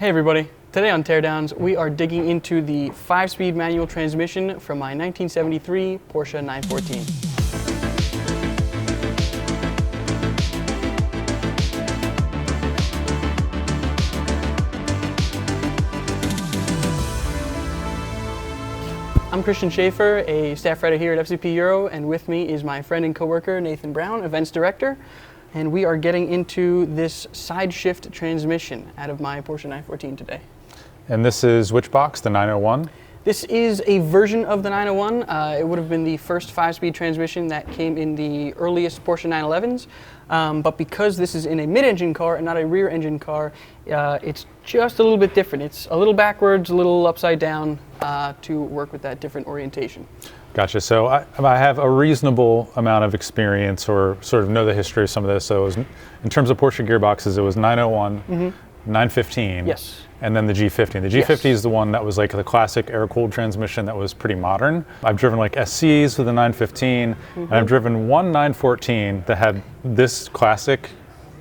Hey everybody, today on Teardowns we are digging into the 5-speed manual transmission from my 1973 Porsche 914. I'm Christian Schaefer, a staff writer here at FCP Euro, and with me is my friend and coworker Nathan Brown, events director. And we are getting into this side shift transmission out of my Porsche 914 today. And this is which box, the 901? This is a version of the 901. It would have been the first 5-speed transmission that came in the earliest Porsche 911s. But because this is in a mid-engine car and not a rear-engine car, it's just a little bit different. It's a little backwards, a little upside down to work with that different orientation. Gotcha. So I have a reasonable amount of experience or sort of know the history of some of this. So it was, in terms of Porsche gearboxes, it was 901, 915, yes, and then the G50. The G50 is the one that was like the classic air-cooled transmission that was pretty modern. I've driven like SCs with the 915, and I've driven one 914 that had this classic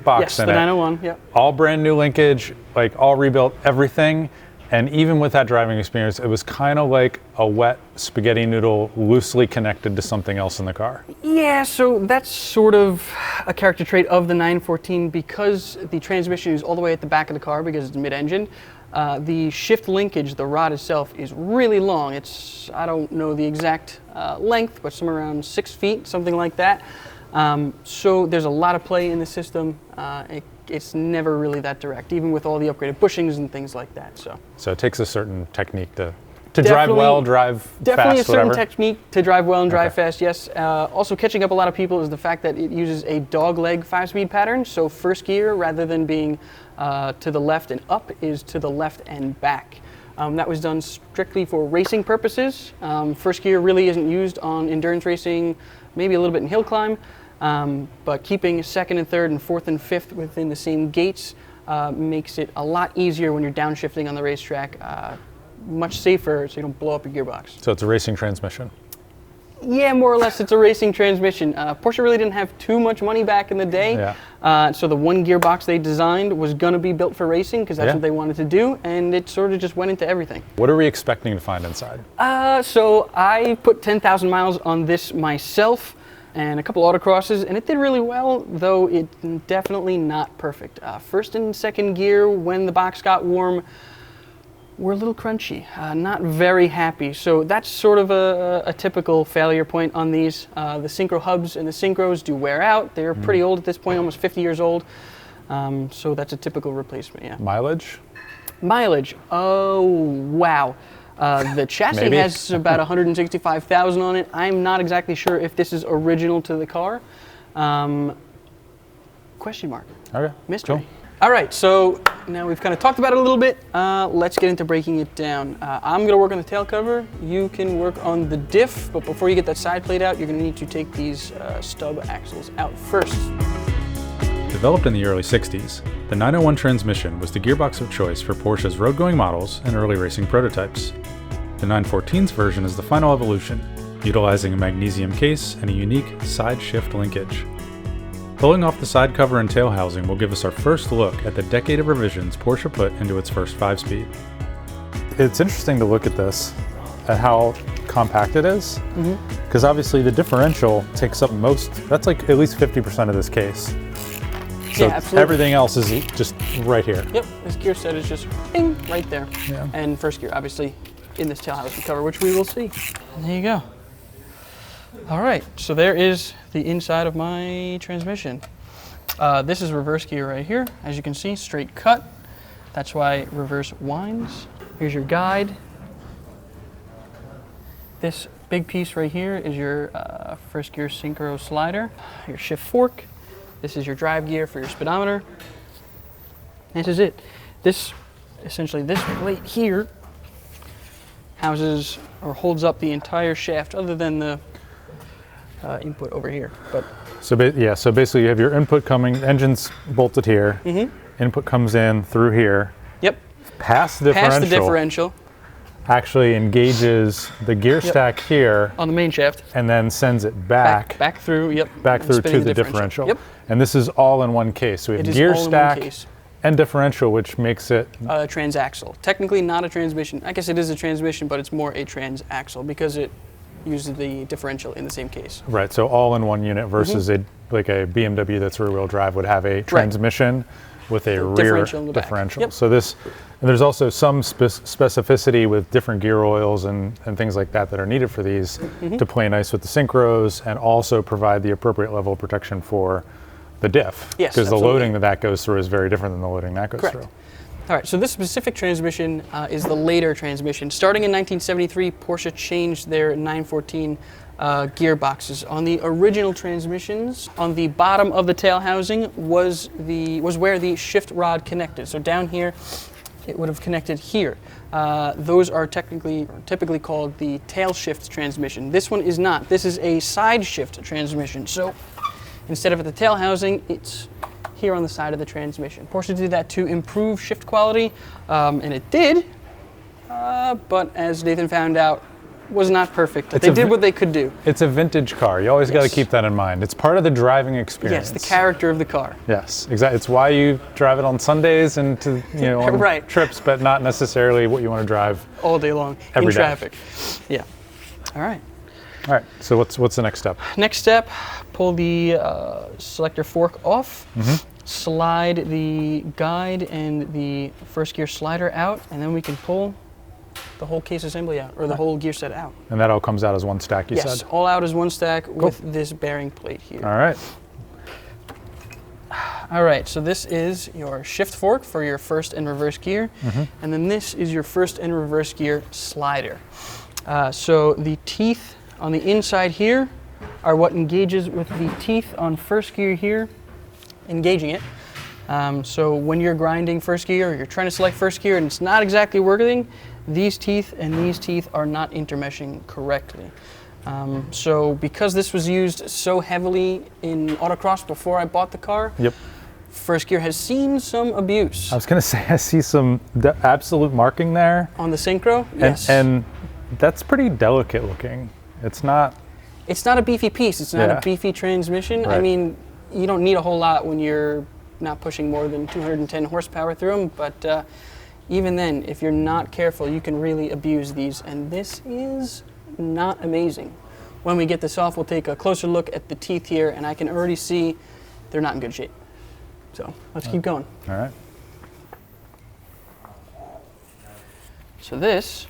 box in it. Yes, the 901, yep. All brand new linkage, like all rebuilt, everything. And even with that driving experience, it was kind of like a wet spaghetti noodle loosely connected to something else in the car. Yeah, so that's sort of a character trait of the 914 because the transmission is all the way at the back of the car because it's mid-engine. The shift linkage, the rod itself, is really long. It's, I don't know the exact length, but somewhere around 6 feet, something like that. So there's a lot of play in the system. It's never really that direct, even with all the upgraded bushings and things like that. So it takes a certain technique to drive well, drive fast, definitely a certain whatever. Technique to drive well and drive fast, yes. Also catching up a lot of people is the fact that it uses a dogleg 5-speed pattern. So first gear, rather than being to the left and up, is to the left and back. That was done strictly for racing purposes. First gear really isn't used on endurance racing, maybe a little bit in hill climb. But keeping second and third and fourth and fifth within the same gates makes it a lot easier when you're downshifting on the racetrack, much safer so you don't blow up your gearbox. So it's a racing transmission? Yeah, more or less it's a racing transmission. Porsche really didn't have too much money back in the day, so the one gearbox they designed was going to be built for racing because that's what they wanted to do, and it sort of just went into everything. What are we expecting to find inside? So I put 10,000 miles on this myself, and a couple autocrosses, and it did really well, though it's definitely not perfect. First and second gear, when the box got warm, were a little crunchy, not very happy. So that's sort of a typical failure point on these. The synchro hubs and the synchros do wear out. They're pretty old at this point, almost 50 years old. So that's a typical replacement, yeah. Mileage? Mileage, oh, wow. The chassis has about 165,000 on it. I'm not exactly sure if this is original to the car. Question mark. Okay. Mystery. Cool. All right, so now we've kind of talked about it a little bit. Let's get into breaking it down. I'm going to work on the tail cover. You can work on the diff, but before you get that side plate out, you're going to need to take these stub axles out first. Developed in the early 60s, the 901 transmission was the gearbox of choice for Porsche's road-going models and early racing prototypes. The 914's version is the final evolution, utilizing a magnesium case and a unique side shift linkage. Pulling off the side cover and tail housing will give us our first look at the decade of revisions Porsche put into its first 5-speed. It's interesting to look at this, at how compact it is, because obviously the differential takes up that's like at least 50% of this case. So yeah, absolutely. Everything else is just right here. Yep, this gear set is just bing, right there. Yeah. And first gear, obviously, in this tail housing cover, which we will see. And there you go. All right, so there is the inside of my transmission. This is reverse gear right here. As you can see, straight cut. That's why reverse winds. Here's your guide. This big piece right here is your first gear synchro slider, your shift fork. This is your drive gear for your speedometer. This is it. Essentially this plate here houses or holds up the entire shaft other than the input over here. So basically you have your input coming, engine's bolted here, input comes in through here. Yep. Past the differential. Actually engages the gear stack here on the main shaft, and then sends it back through. Yep. Back through to the differential. Yep. And this is all in one case. So we have gear stack, And differential, which makes it transaxle. Technically not a transmission. I guess it is a transmission, but it's more a transaxle because it uses the differential in the same case. right. So all in one unit versus like a BMW that's rear-wheel drive would have a transmission with a rear differential in the back. differential. Yep. So and there's also some specificity with different gear oils and things like that are needed for these to play nice with the synchros and also provide the appropriate level of protection for the diff. Yes, because the absolutely. loading that goes through is very different than the loading that goes Correct. through. All right, so this specific transmission is the later transmission. Starting in 1973, Porsche changed their 914 gearboxes. On the original transmissions, on the bottom of the tail housing was where the shift rod connected. So down here, it would have connected here. Those are typically called the tail shift transmission. This one is not. This is a side shift transmission. So instead of at the tail housing, it's here on the side of the transmission. Porsche did that to improve shift quality, and it did, but as Nathan found out, was not perfect. They did what they could do. It's a vintage car. You always got to keep that in mind. It's part of the driving experience. Yes, the character of the car. Yes, exactly. It's why you drive it on Sundays and on Right. trips, but not necessarily what you want to drive All day long every in day. traffic. Yeah. All right. All right. So what's the next step? Next step, pull the selector fork off, slide the guide and the first gear slider out, and then we can pull the whole case assembly out, or the whole gear set out. And that all comes out as one stack, you Yes, said? all out as one stack with this bearing plate here. All right. All right, so this is your shift fork for your first and reverse gear, and then this is your first and reverse gear slider. So the teeth on the inside here are what engages with the teeth on first gear here, engaging it. So when you're grinding first gear or you're trying to select first gear and it's not exactly working, these teeth and these teeth are not intermeshing correctly. So because this was used so heavily in autocross before I bought the car, Yep. first gear has seen some abuse. I was going to say, I see some absolute marking there. On the synchro, yes. And that's pretty delicate looking. It's not. It's not a beefy piece. It's not Yeah. a beefy transmission. I Right. mean, you don't need a whole lot when you're not pushing more than 210 horsepower through them, but even then, if you're not careful, you can really abuse these, and this is not amazing. When we get this off, we'll take a closer look at the teeth here, and I can already see they're not in good shape. So let's keep going. All right. So this,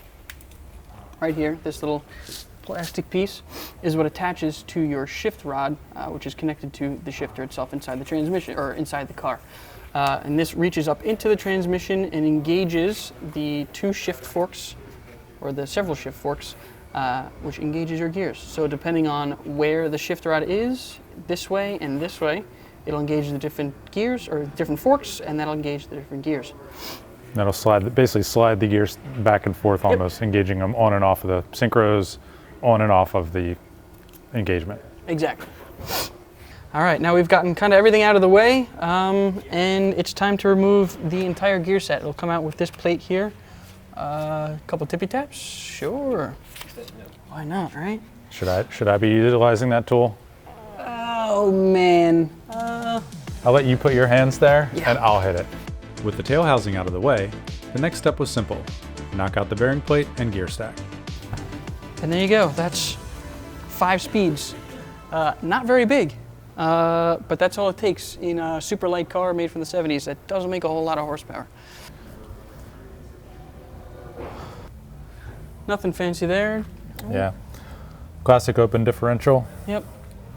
right here, this little plastic piece, is what attaches to your shift rod, which is connected to the shifter itself inside the transmission, or inside the car. And this reaches up into the transmission and engages the two shift forks, or the several shift forks, which engages your gears. So depending on where the shift rod is, this way and this way, it'll engage the different gears, or different forks, and that'll engage the different gears. That'll basically slide the gears back and forth, almost engaging them on and off of the synchros, on and off of the engagement. Exactly. All right, now we've gotten kind of everything out of the way, and it's time to remove the entire gear set. It'll come out with this plate here. A couple tippy taps? Sure. Why not, right? Should I be utilizing that tool? Oh, man. I'll let you put your hands there, and I'll hit it. With the tail housing out of the way, the next step was simple. Knock out the bearing plate and gear stack. And there you go. That's 5 speeds. Not very big, but that's all it takes in a super light car made from the 70s that doesn't make a whole lot of horsepower. Nothing fancy there. Yeah. Classic open differential. Yep.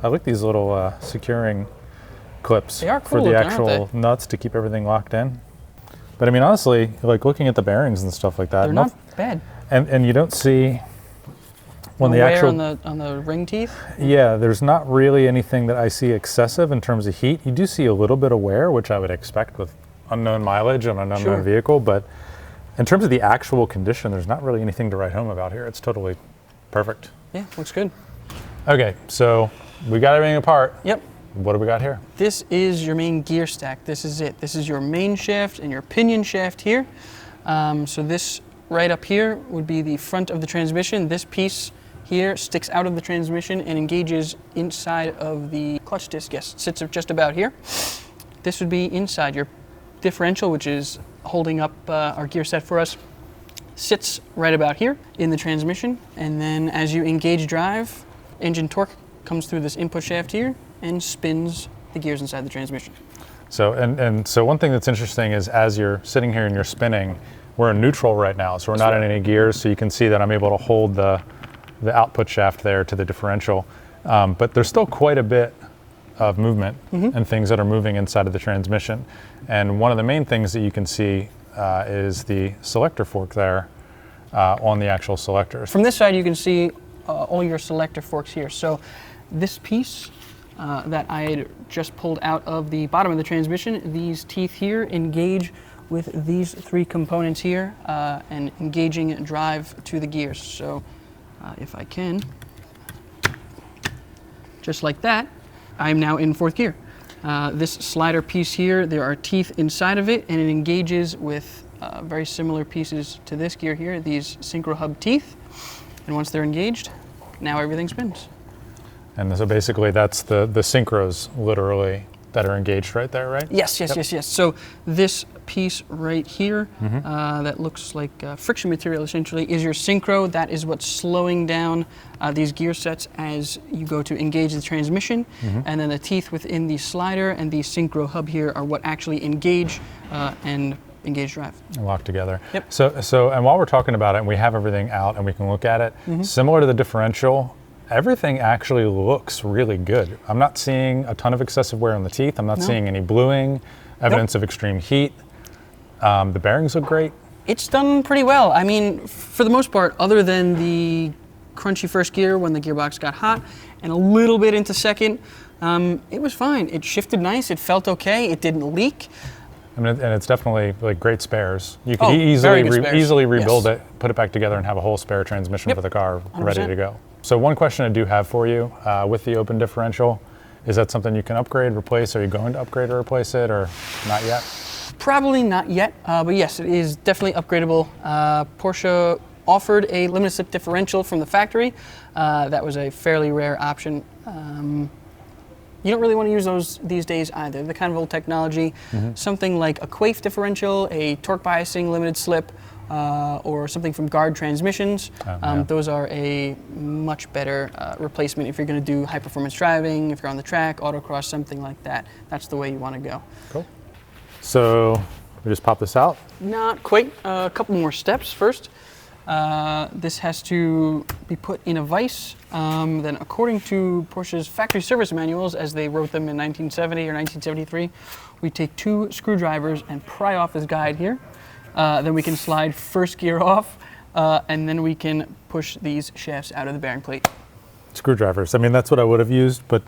I like these little securing clips They are for cool the looking, actual aren't nuts to keep everything locked in. But I mean, honestly, like looking at the bearings and stuff like that, They're not bad. and you don't see when No the wear actual on the ring teeth. yeah, there's not really anything that I see excessive in terms of heat. You do see a little bit of wear, which I would expect with unknown mileage on an unknown Sure. vehicle, but in terms of the actual condition, there's not really anything to write home about here. It's totally perfect. Yeah, looks good. Okay, so we got everything apart. Yep. What do we got here? This is your main gear stack. This is it. This is your main shaft and your pinion shaft here. So this right up here would be the front of the transmission. This piece here sticks out of the transmission and engages inside of the clutch disc. Yes, it sits just about here. This would be inside your differential, which is holding up our gear set for us, sits right about here in the transmission. And then as you engage drive, engine torque comes through this input shaft here and spins the gears inside the transmission. So, and so one thing that's interesting is as you're sitting here and you're spinning, we're in neutral right now, so we're not in any gears, so you can see that I'm able to hold the output shaft there to the differential. But there's still quite a bit of movement and things that are moving inside of the transmission. And one of the main things that you can see is the selector fork there on the actual selectors. From this side, you can see all your selector forks here. So this piece that I had just pulled out of the bottom of the transmission, these teeth here engage with these three components here and engaging drive to the gears. So if I can, just like that, I'm now in fourth gear. This slider piece here, there are teeth inside of it, and it engages with very similar pieces to this gear here, these synchro hub teeth. And once they're engaged, now everything spins. And so basically that's the synchros literally that are engaged right there, right? Yes. So this piece right here that looks like friction material essentially is your synchro. That is what's slowing down these gear sets as you go to engage the transmission. And then the teeth within the slider and the synchro hub here are what actually engage and engage drive. Locked together. Yep. So and while we're talking about it and we have everything out and we can look at it, similar to the differential, everything actually looks really good. I'm not seeing a ton of excessive wear on the teeth. I'm not seeing any bluing, evidence of extreme heat. The bearings look great. It's done pretty well. I mean, for the most part, other than the crunchy first gear when the gearbox got hot and a little bit into second, it was fine. It shifted nice. It felt okay. It didn't leak. I mean, and it's definitely like great spares. You could very good spares. easily rebuild it, put it back together, and have a whole spare transmission for the car 100%. ready to go. So one question I do have for you with the open differential, is that something you can upgrade, replace? Are you going to upgrade or replace it, or not yet? Probably not yet, but yes, it is definitely upgradable. Porsche offered a limited slip differential from the factory. That was a fairly rare option. You don't really want to use those these days either. The kind of old technology, something like a Quaife differential, a torque biasing limited slip, or something from Guard transmissions. Those are a much better replacement if you're going to do high performance driving, if you're on the track, autocross, something like that. That's the way you want to go. Cool. So we just pop this out? Not quite. A couple more steps first. This has to be put in a vise. Then according to Porsche's factory service manuals, as they wrote them in 1970 or 1973, we take 2 screwdrivers and pry off this guide here. Then we can slide first gear off, and then we can push these shafts out of the bearing plate. Screwdrivers. I mean, that's what I would have used, but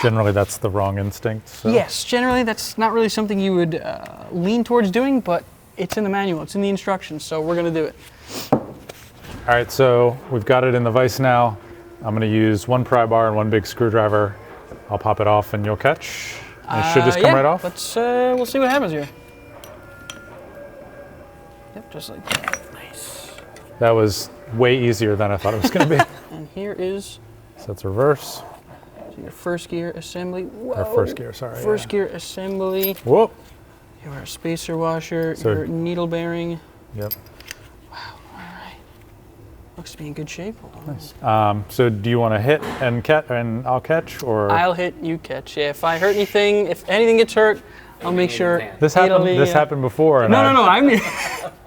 generally that's the wrong instinct. So. Yes, generally that's not really something you would lean towards doing, but it's in the manual, it's in the instructions, so we're going to do it. All right, so we've got it in the vise now. I'm going to use 1 pry bar and 1 big screwdriver. I'll pop it off and you'll catch. And it should just come right off. We'll see what happens here. Yep, just like that. Nice. That was way easier than I thought it was going to be. And here is So that's reverse. so your first gear assembly. Whoa. Or first gear, sorry. First gear assembly. Whoop. Your spacer washer, So- your needle bearing. Yep. Looks to be in good shape. Hold on. So do you want to hit and I'll catch, or I'll hit, you catch. Yeah, if I hurt anything, if anything gets hurt, I'll make sure. this happened? This happened before. And No, I mean,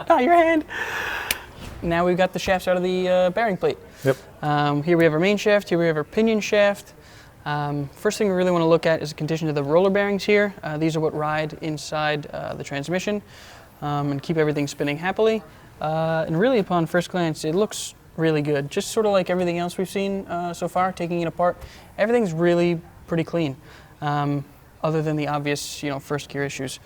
not your hand. Now we've got the shafts out of the bearing plate. Yep. Here we have our main shaft. Here we have our pinion shaft. First thing we really want to look at is the condition of the roller bearings here. These are what ride inside the transmission and keep everything spinning happily. And really, upon first glance, it looks really good. Just sort of like everything else we've seen so far, taking it apart. Everything's really pretty clean, other than the obvious, first gear issues.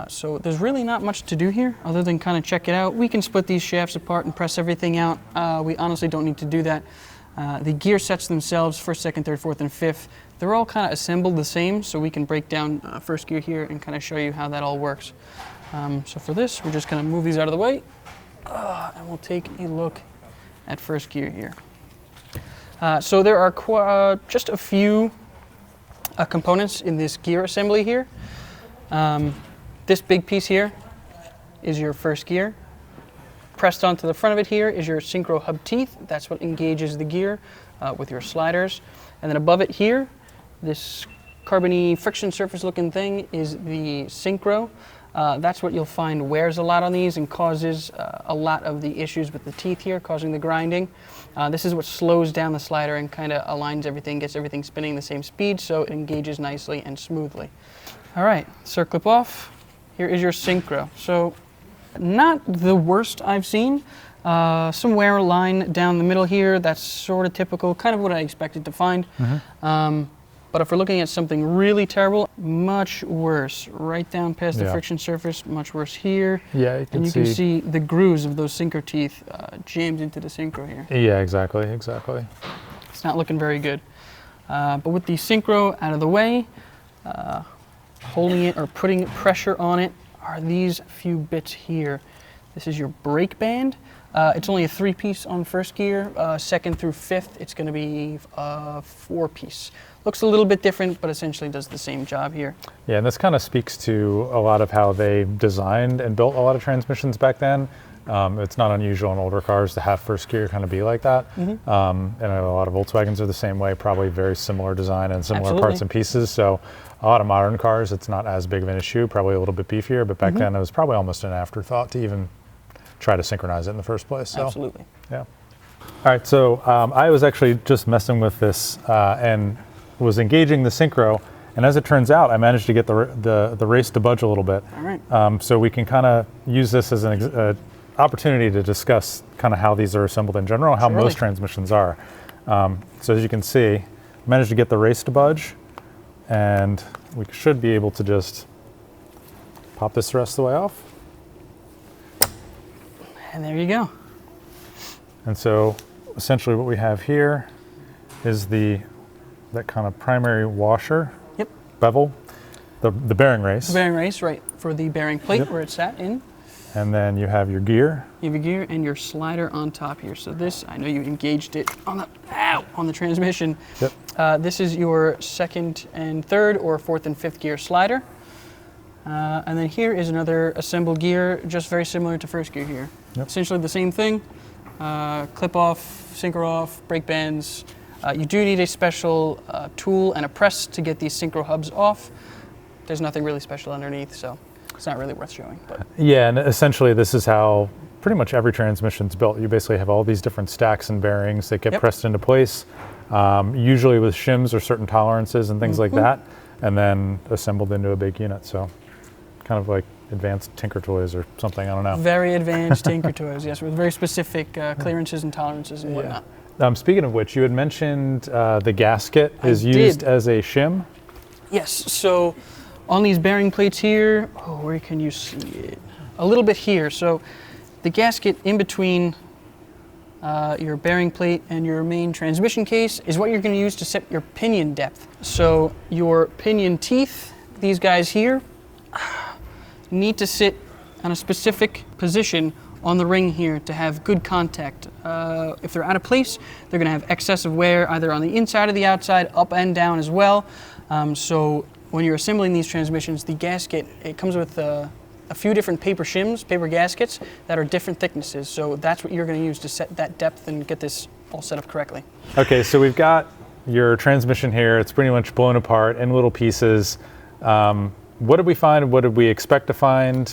So there's really not much to do here other than kind of check it out. We can split these shafts apart and press everything out. We honestly don't need to do that. The gear sets themselves, first, second, third, fourth, and fifth, they're all kind of assembled the same, so we can break down first gear here and kind of show you how that all works. So for this, we're just going to move these out of the way, and we'll take a look at first gear here. So there are just a few components in this gear assembly here. This big piece here is your first gear. Pressed onto the front of it here is your synchro hub teeth. That's what engages the gear with your sliders. And then above it here, this carbony friction surface looking thing is the synchro. That's what you'll find wears a lot on these and causes a lot of the issues with the teeth here, causing the grinding. This is what slows down the slider and kind of aligns everything, gets everything spinning the same speed so it engages nicely and smoothly. All right, circlip off. Here is your synchro. So not the worst I've seen. Some wear line down the middle here. That's sort of typical, kind of what I expected to find. But if we're looking at something really terrible, much worse. Right down past the friction surface, much worse here. Yeah, you can and you can see the grooves of those synchro teeth jammed into the synchro here. Yeah, exactly, exactly. It's not looking very good. But with the synchro out of the way, holding it or putting pressure on it are these few bits here. This is your brake band. It's only a 3-piece on first gear. Second through fifth, it's going to be a 4-piece. Looks a little bit different, but essentially does the same job here. Yeah, and this kind of speaks to a lot of how they designed and built a lot of transmissions back then. It's not unusual in older cars to have first gear kind of be like that. And a lot of Volkswagens are the same way, probably very similar design and similar parts and pieces. So a lot of modern cars, it's not as big of an issue, probably a little bit beefier, but back then it was probably almost an afterthought to even try to synchronize it in the first place. So, absolutely. Yeah. All right, so I was actually just messing with this and was engaging the synchro, and as it turns out, I managed to get the race to budge a little bit. All right. So we can kind of use this as an opportunity to discuss kind of how these are assembled in general, how most transmissions are. So as you can see, I managed to get the race to budge, and we should be able to just pop this the rest of the way off. And there you go. And so essentially what we have here is that kind of primary washer, bevel, the bearing race. The bearing race, right, for the bearing plate where it's sat in. And then you have your gear. You have your gear and your slider on top here. So this, I know you engaged it on the transmission. This is your second and third or fourth and fifth gear slider. And then here is another assembled gear, just very similar to first gear here. Essentially the same thing. Clip off, synchro off, brake bands. You do need a special tool and a press to get these synchro hubs off. There's nothing really special underneath, so it's not really worth showing. But. Yeah, and essentially this is how pretty much every transmission's built. You basically have all these different stacks and bearings that get pressed into place, usually with shims or certain tolerances and things like that, and then assembled into a big unit. So kind of like advanced Tinker Toys or something, I don't know. Very advanced Tinker Toys, yes, with very specific clearances and tolerances and whatnot. Speaking of which, you had mentioned the gasket is used as a shim? Yes, so on these bearing plates here, where can you see it? A little bit here. So the gasket in between your bearing plate and your main transmission case is what you're going to use to set your pinion depth. So your pinion teeth, these guys here, need to sit on a specific position on the ring here to have good contact. If they're out of place, they're going to have excessive wear either on the inside or the outside, up and down as well. So when you're assembling these transmissions, the gasket, it comes with a few different paper shims, paper gaskets, that are different thicknesses. So that's what you're going to use to set that depth and get this all set up correctly. Okay, so we've got your transmission here. It's pretty much blown apart in little pieces. What did we find? What did we expect to find?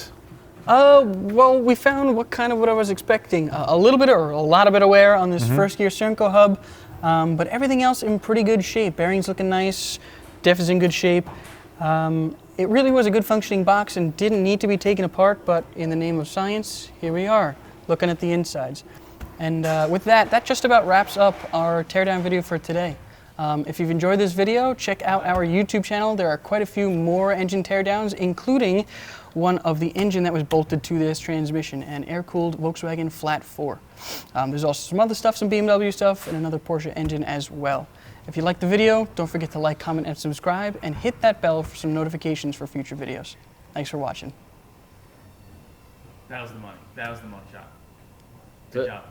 Well, we found what I was expecting. A little bit or a lot of wear on this first gear synchro hub, but everything else in pretty good shape. Bearings looking nice, diff is in good shape. It really was a good functioning box and didn't need to be taken apart, but in the name of science, here we are, looking at the insides. And with that just about wraps up our teardown video for today. If you've enjoyed this video, check out our YouTube channel. There are quite a few more engine teardowns, including one of the engine that was bolted to this transmission, an air-cooled Volkswagen Flat 4. There's also some other stuff, some BMW stuff, and another Porsche engine as well. If you liked the video, don't forget to like, comment, and subscribe, and hit that bell for some notifications for future videos. Thanks for watching. That was the money. That was the money shot. Good job.